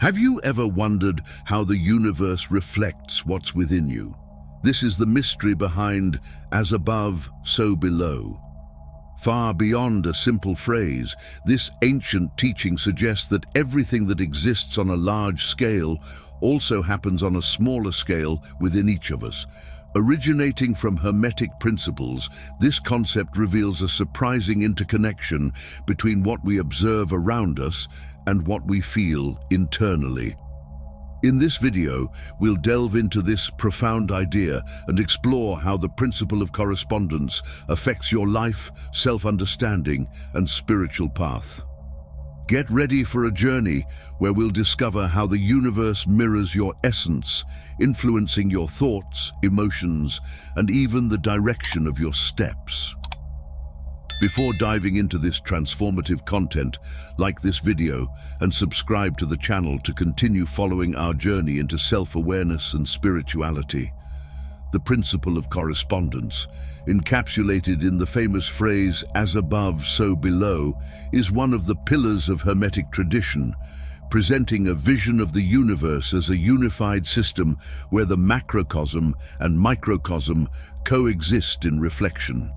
Have you ever wondered how the universe reflects what's within you? This is the mystery behind "as above, so below." Far beyond a simple phrase, this ancient teaching suggests that everything that exists on a large scale also happens on a smaller scale within each of us. Originating from Hermetic principles, this concept reveals a surprising interconnection between what we observe around us and what we feel internally. In this video, we'll delve into this profound idea and explore how the principle of correspondence affects your life, self-understanding, and spiritual path. Get ready for a journey where we'll discover how the universe mirrors your essence, influencing your thoughts, emotions, and even the direction of your steps. Before diving into this transformative content, like this video and subscribe to the channel to continue following our journey into self-awareness and spirituality. The principle of correspondence, encapsulated in the famous phrase "as above, so below," is one of the pillars of Hermetic tradition, presenting a vision of the universe as a unified system where the macrocosm and microcosm coexist in reflection.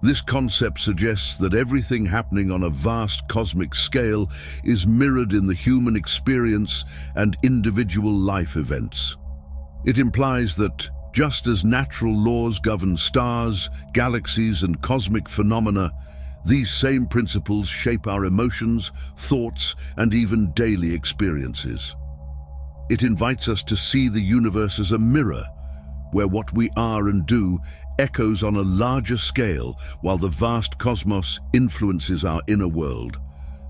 This concept suggests that everything happening on a vast cosmic scale is mirrored in the human experience and individual life events. It implies that, just as natural laws govern stars, galaxies, and cosmic phenomena, these same principles shape our emotions, thoughts, and even daily experiences. It invites us to see the universe as a mirror, where what we are and do echoes on a larger scale, while the vast cosmos influences our inner world.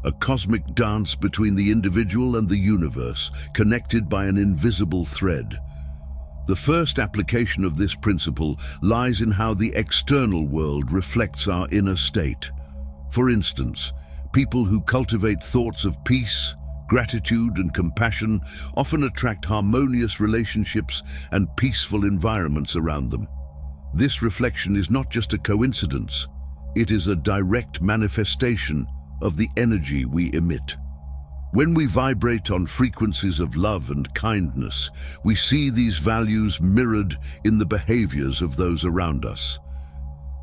A cosmic dance between the individual and the universe, connected by an invisible thread. The first application of this principle lies in how the external world reflects our inner state. For instance, people who cultivate thoughts of peace, gratitude, and compassion often attract harmonious relationships and peaceful environments around them. This reflection is not just a coincidence, it is a direct manifestation of the energy we emit. When we vibrate on frequencies of love and kindness, we see these values mirrored in the behaviors of those around us.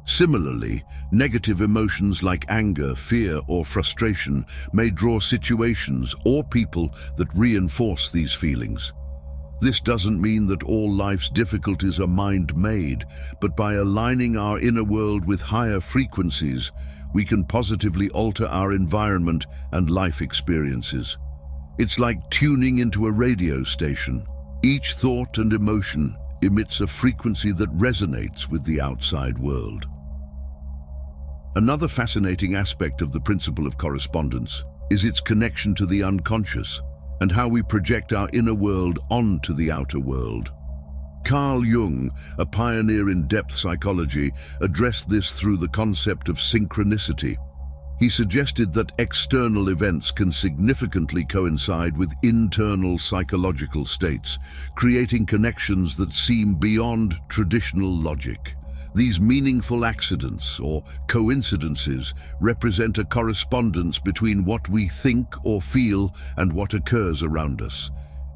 Similarly, negative emotions like anger, fear, or frustration may draw situations or people that reinforce these feelings. This doesn't mean that all life's difficulties are mind-made, but by aligning our inner world with higher frequencies, we can positively alter our environment and life experiences. It's like tuning into a radio station. Each thought and emotion emits a frequency that resonates with the outside world. Another fascinating aspect of the principle of correspondence is its connection to the unconscious and how we project our inner world onto the outer world. Carl Jung, a pioneer in depth psychology, addressed this through the concept of synchronicity. He suggested that external events can significantly coincide with internal psychological states, creating connections that seem beyond traditional logic. These meaningful accidents, or coincidences, represent a correspondence between what we think or feel and what occurs around us.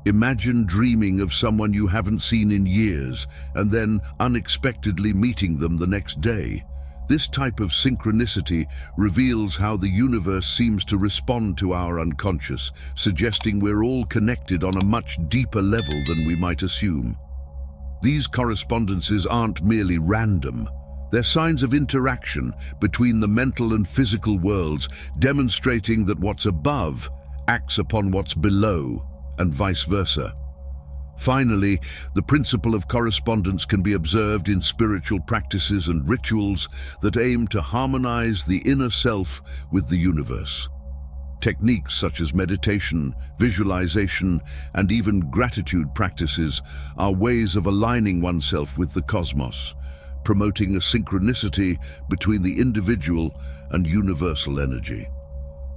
Imagine dreaming of someone you haven't seen in years and then unexpectedly meeting them the next day. This type of synchronicity reveals how the universe seems to respond to our unconscious, suggesting we're all connected on a much deeper level than we might assume. These correspondences aren't merely random. They're signs of interaction between the mental and physical worlds, demonstrating that what's above acts upon what's below, and vice versa. Finally, the principle of correspondence can be observed in spiritual practices and rituals that aim to harmonize the inner self with the universe. Techniques such as meditation, visualization, and even gratitude practices are ways of aligning oneself with the cosmos, promoting a synchronicity between the individual and universal energy.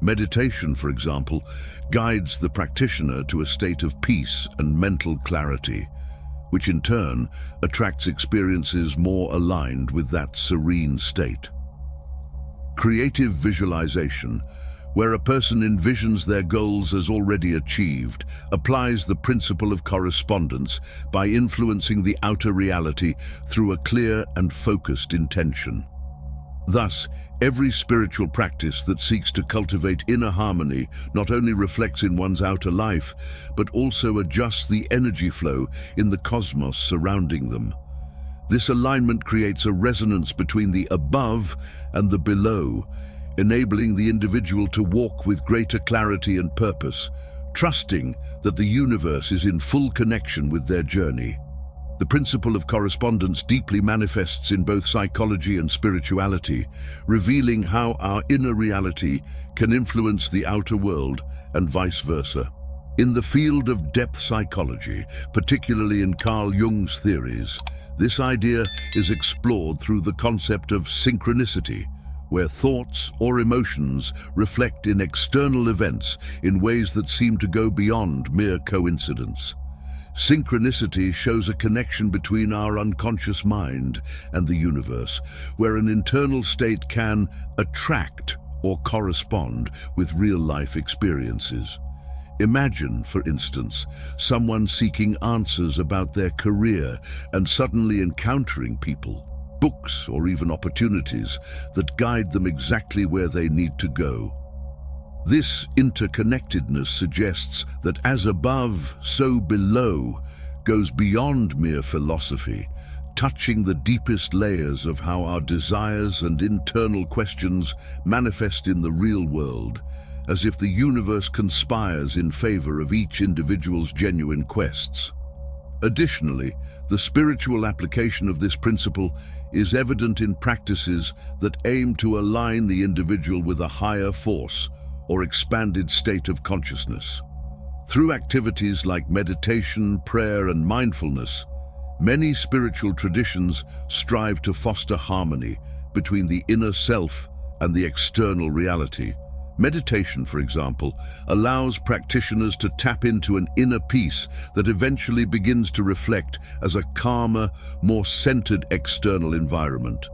Meditation, for example, guides the practitioner to a state of peace and mental clarity, which in turn attracts experiences more aligned with that serene state. Creative visualization, where a person envisions their goals as already achieved, applies the principle of correspondence by influencing the outer reality through a clear and focused intention. Thus, every spiritual practice that seeks to cultivate inner harmony not only reflects in one's outer life, but also adjusts the energy flow in the cosmos surrounding them. This alignment creates a resonance between the above and the below, enabling the individual to walk with greater clarity and purpose, trusting that the universe is in full connection with their journey. The principle of correspondence deeply manifests in both psychology and spirituality, revealing how our inner reality can influence the outer world and vice versa. In the field of depth psychology, particularly in Carl Jung's theories, this idea is explored through the concept of synchronicity, where thoughts or emotions reflect in external events in ways that seem to go beyond mere coincidence. Synchronicity shows a connection between our unconscious mind and the universe, where an internal state can attract or correspond with real-life experiences. Imagine, for instance, someone seeking answers about their career and suddenly encountering people, books, or even opportunities that guide them exactly where they need to go. This interconnectedness suggests that as above, so below goes beyond mere philosophy, touching the deepest layers of how our desires and internal questions manifest in the real world, as if the universe conspires in favor of each individual's genuine quests. Additionally, the spiritual application of this principle is evident in practices that aim to align the individual with a higher force or expanded state of consciousness. Through activities like meditation, prayer, and mindfulness, many spiritual traditions strive to foster harmony between the inner self and the external reality. Meditation, for example, allows practitioners to tap into an inner peace that eventually begins to reflect as a calmer, more centered external environment.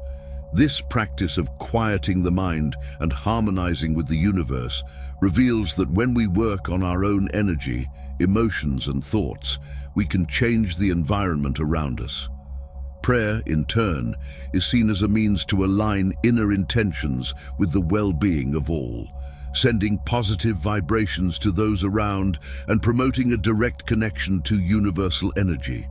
This practice of quieting the mind and harmonizing with the universe reveals that when we work on our own energy, emotions, and thoughts, we can change the environment around us. Prayer, in turn, is seen as a means to align inner intentions with the well-being of all, sending positive vibrations to those around and promoting a direct connection to universal energy.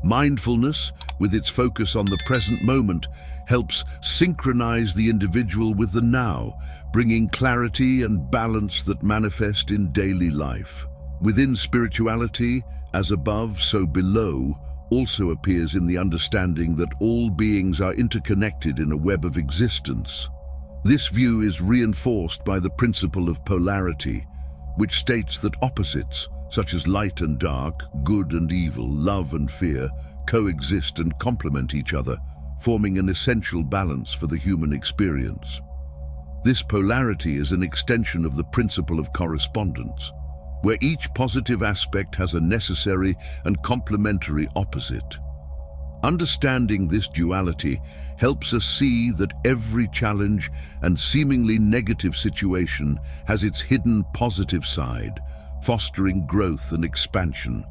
Mindfulness, with its focus on the present moment, helps synchronize the individual with the now, bringing clarity and balance that manifest in daily life. Within spirituality, as above, so below, also appears in the understanding that all beings are interconnected in a web of existence. This view is reinforced by the principle of polarity, which states that opposites, such as light and dark, good and evil, love and fear, coexist and complement each other, forming an essential balance for the human experience. This polarity is an extension of the principle of correspondence, where each positive aspect has a necessary and complementary opposite. Understanding this duality helps us see that every challenge and seemingly negative situation has its hidden positive side, fostering growth and expansion.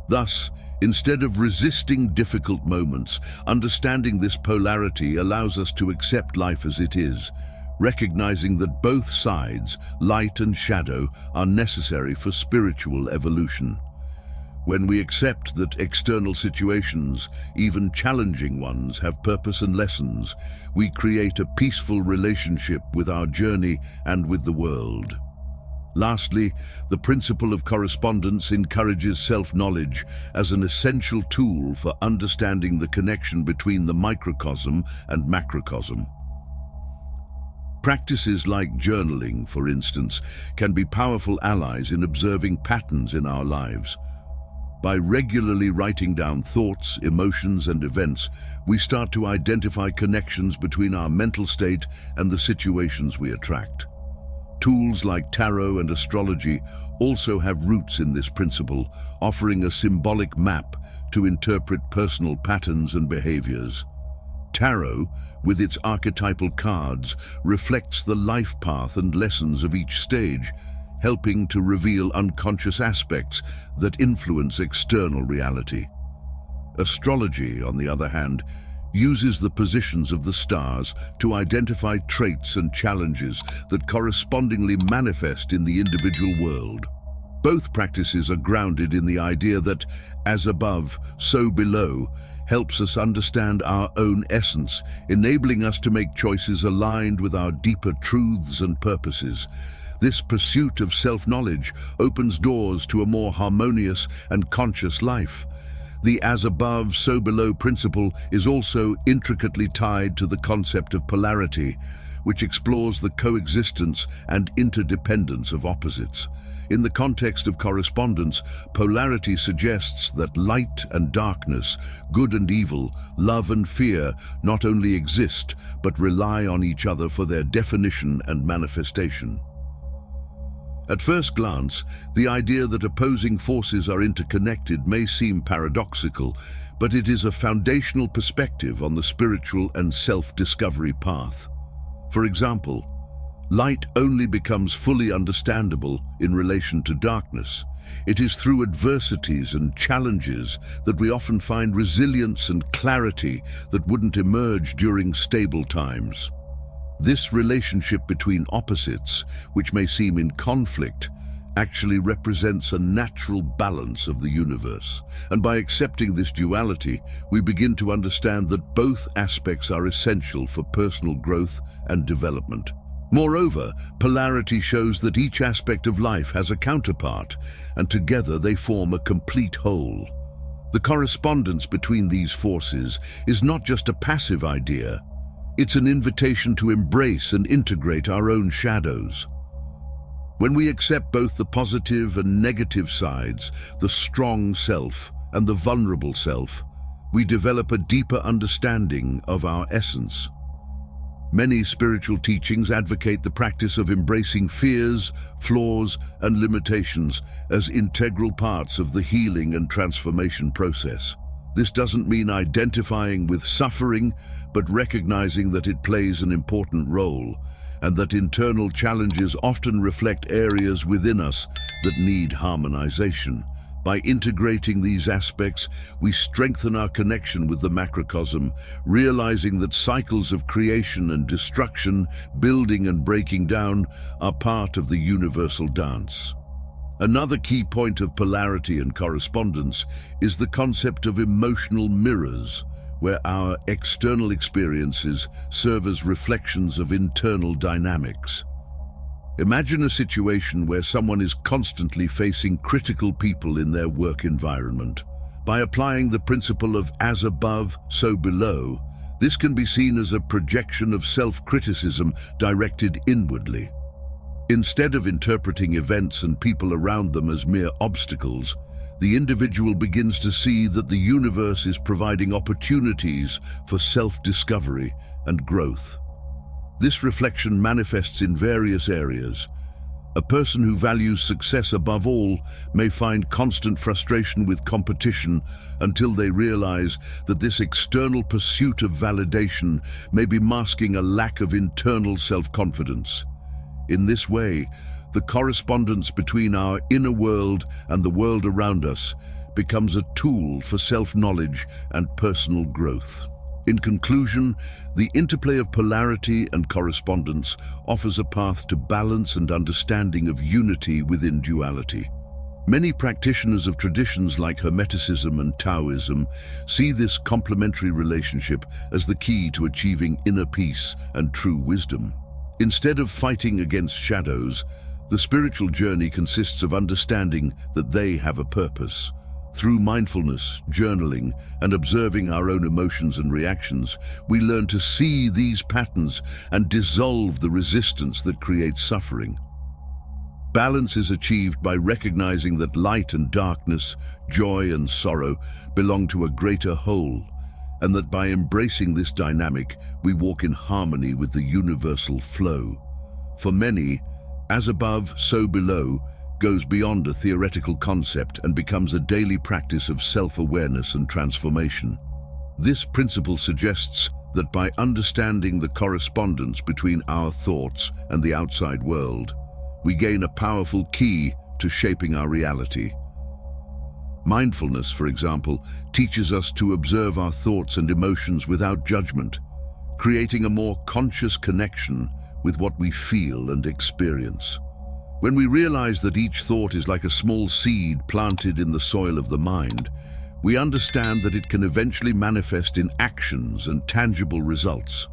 Thus, instead of resisting difficult moments, understanding this polarity allows us to accept life as it is, recognizing that both sides, light and shadow, are necessary for spiritual evolution. When we accept that external situations, even challenging ones, have purpose and lessons, we create a peaceful relationship with our journey and with the world. Lastly, the principle of correspondence encourages self-knowledge as an essential tool for understanding the connection between the microcosm and macrocosm. Practices like journaling, for instance, can be powerful allies in observing patterns in our lives. By regularly writing down thoughts, emotions, and events, we start to identify connections between our mental state and the situations we attract. Tools like tarot and astrology also have roots in this principle, offering a symbolic map to interpret personal patterns and behaviors. Tarot, with its archetypal cards, reflects the life path and lessons of each stage, helping to reveal unconscious aspects that influence external reality. Astrology, on the other hand, uses the positions of the stars to identify traits and challenges that correspondingly manifest in the individual world. Both practices are grounded in the idea that, as above, so below, helps us understand our own essence, enabling us to make choices aligned with our deeper truths and purposes. This pursuit of self-knowledge opens doors to a more harmonious and conscious life. The as above, so below principle is also intricately tied to the concept of polarity, which explores the coexistence and interdependence of opposites. In the context of correspondence, polarity suggests that light and darkness, good and evil, love and fear not only exist, but rely on each other for their definition and manifestation. At first glance, the idea that opposing forces are interconnected may seem paradoxical, but it is a foundational perspective on the spiritual and self-discovery path. For example, light only becomes fully understandable in relation to darkness. It is through adversities and challenges that we often find resilience and clarity that wouldn't emerge during stable times. This relationship between opposites, which may seem in conflict, actually represents a natural balance of the universe. And by accepting this duality, we begin to understand that both aspects are essential for personal growth and development. Moreover, polarity shows that each aspect of life has a counterpart, and together they form a complete whole. The correspondence between these forces is not just a passive idea. It's an invitation to embrace and integrate our own shadows. When we accept both the positive and negative sides, the strong self and the vulnerable self, we develop a deeper understanding of our essence. Many spiritual teachings advocate the practice of embracing fears, flaws, and limitations as integral parts of the healing and transformation process. This doesn't mean identifying with suffering, but recognizing that it plays an important role, and that internal challenges often reflect areas within us that need harmonization. By integrating these aspects, we strengthen our connection with the macrocosm, realizing that cycles of creation and destruction, building and breaking down, are part of the universal dance. Another key point of polarity and correspondence is the concept of emotional mirrors, where our external experiences serve as reflections of internal dynamics. Imagine a situation where someone is constantly facing critical people in their work environment. By applying the principle of as above, so below, this can be seen as a projection of self-criticism directed inwardly. Instead of interpreting events and people around them as mere obstacles, the individual begins to see that the universe is providing opportunities for self-discovery and growth. This reflection manifests in various areas. A person who values success above all may find constant frustration with competition until they realize that this external pursuit of validation may be masking a lack of internal self-confidence. In this way, the correspondence between our inner world and the world around us becomes a tool for self-knowledge and personal growth. In conclusion, the interplay of polarity and correspondence offers a path to balance and understanding of unity within duality. Many practitioners of traditions like Hermeticism and Taoism see this complementary relationship as the key to achieving inner peace and true wisdom. Instead of fighting against shadows, the spiritual journey consists of understanding that they have a purpose. Through mindfulness, journaling, and observing our own emotions and reactions, we learn to see these patterns and dissolve the resistance that creates suffering. Balance is achieved by recognizing that light and darkness, joy and sorrow belong to a greater whole, and that by embracing this dynamic, we walk in harmony with the universal flow. For many, as above, so below, goes beyond a theoretical concept and becomes a daily practice of self-awareness and transformation. This principle suggests that by understanding the correspondence between our thoughts and the outside world, we gain a powerful key to shaping our reality. Mindfulness, for example, teaches us to observe our thoughts and emotions without judgment, creating a more conscious connection with what we feel and experience. When we realize that each thought is like a small seed planted in the soil of the mind, we understand that it can eventually manifest in actions and tangible results.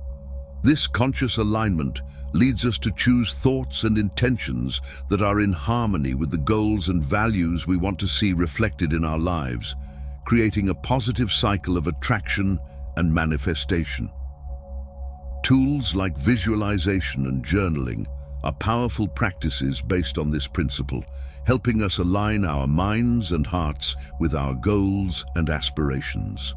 This conscious alignment leads us to choose thoughts and intentions that are in harmony with the goals and values we want to see reflected in our lives, creating a positive cycle of attraction and manifestation. Tools like visualization and journaling are powerful practices based on this principle, helping us align our minds and hearts with our goals and aspirations.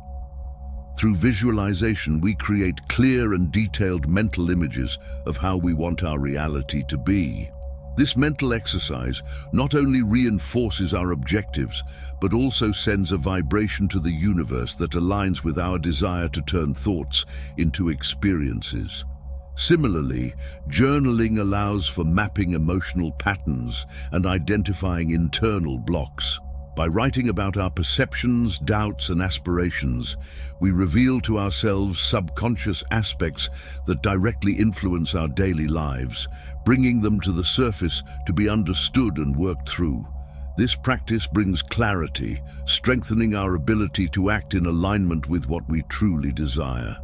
Through visualization, we create clear and detailed mental images of how we want our reality to be. This mental exercise not only reinforces our objectives, but also sends a vibration to the universe that aligns with our desire to turn thoughts into experiences. Similarly, journaling allows for mapping emotional patterns and identifying internal blocks. By writing about our perceptions, doubts, and aspirations, we reveal to ourselves subconscious aspects that directly influence our daily lives, bringing them to the surface to be understood and worked through. This practice brings clarity, strengthening our ability to act in alignment with what we truly desire.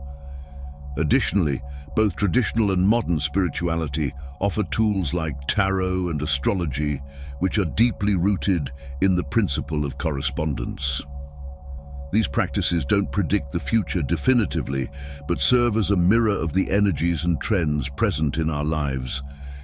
Additionally, both traditional and modern spirituality offer tools like tarot and astrology, which are deeply rooted in the principle of correspondence. These practices don't predict the future definitively, but serve as a mirror of the energies and trends present in our lives,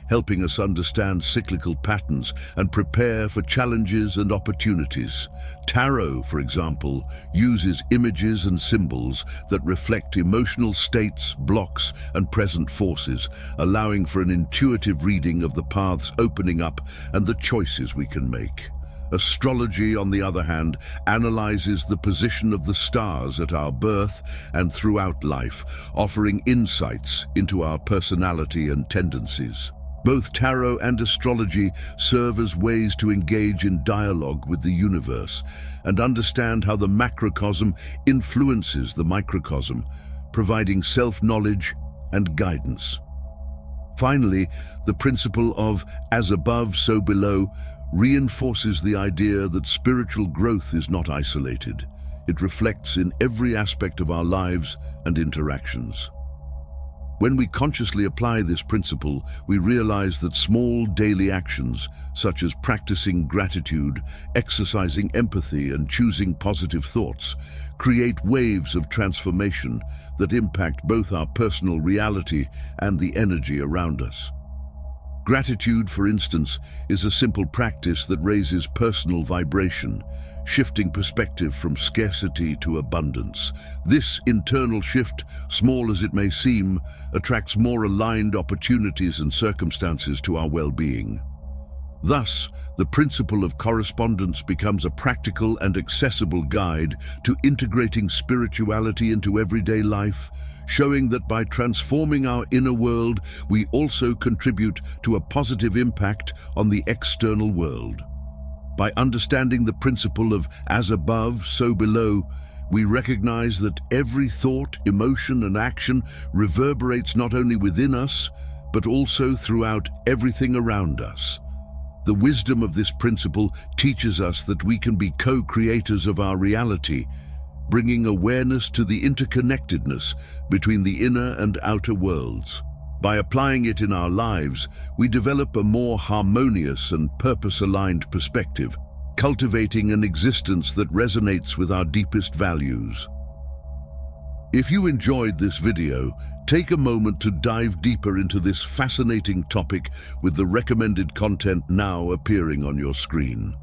helping us understand cyclical patterns and prepare for challenges and opportunities. Tarot, for example, uses images and symbols that reflect emotional states, blocks, and present forces, allowing for an intuitive reading of the paths opening up and the choices we can make. Astrology, on the other hand, analyzes the position of the stars at our birth and throughout life, offering insights into our personality and tendencies. Both tarot and astrology serve as ways to engage in dialogue with the universe and understand how the macrocosm influences the microcosm, providing self-knowledge and guidance. Finally, the principle of as above, so below reinforces the idea that spiritual growth is not isolated. It reflects in every aspect of our lives and interactions. When we consciously apply this principle, we realize that small daily actions, such as practicing gratitude, exercising empathy, and choosing positive thoughts, create waves of transformation that impact both our personal reality and the energy around us. Gratitude, for instance, is a simple practice that raises personal vibration, shifting perspective from scarcity to abundance. This internal shift, small as it may seem, attracts more aligned opportunities and circumstances to our well-being. Thus, the principle of correspondence becomes a practical and accessible guide to integrating spirituality into everyday life, showing that by transforming our inner world, we also contribute to a positive impact on the external world. By understanding the principle of as above, so below, we recognize that every thought, emotion, and action reverberates not only within us, but also throughout everything around us. The wisdom of this principle teaches us that we can be co-creators of our reality, bringing awareness to the interconnectedness between the inner and outer worlds. By applying it in our lives, we develop a more harmonious and purpose-aligned perspective, cultivating an existence that resonates with our deepest values. If you enjoyed this video, take a moment to dive deeper into this fascinating topic with the recommended content now appearing on your screen.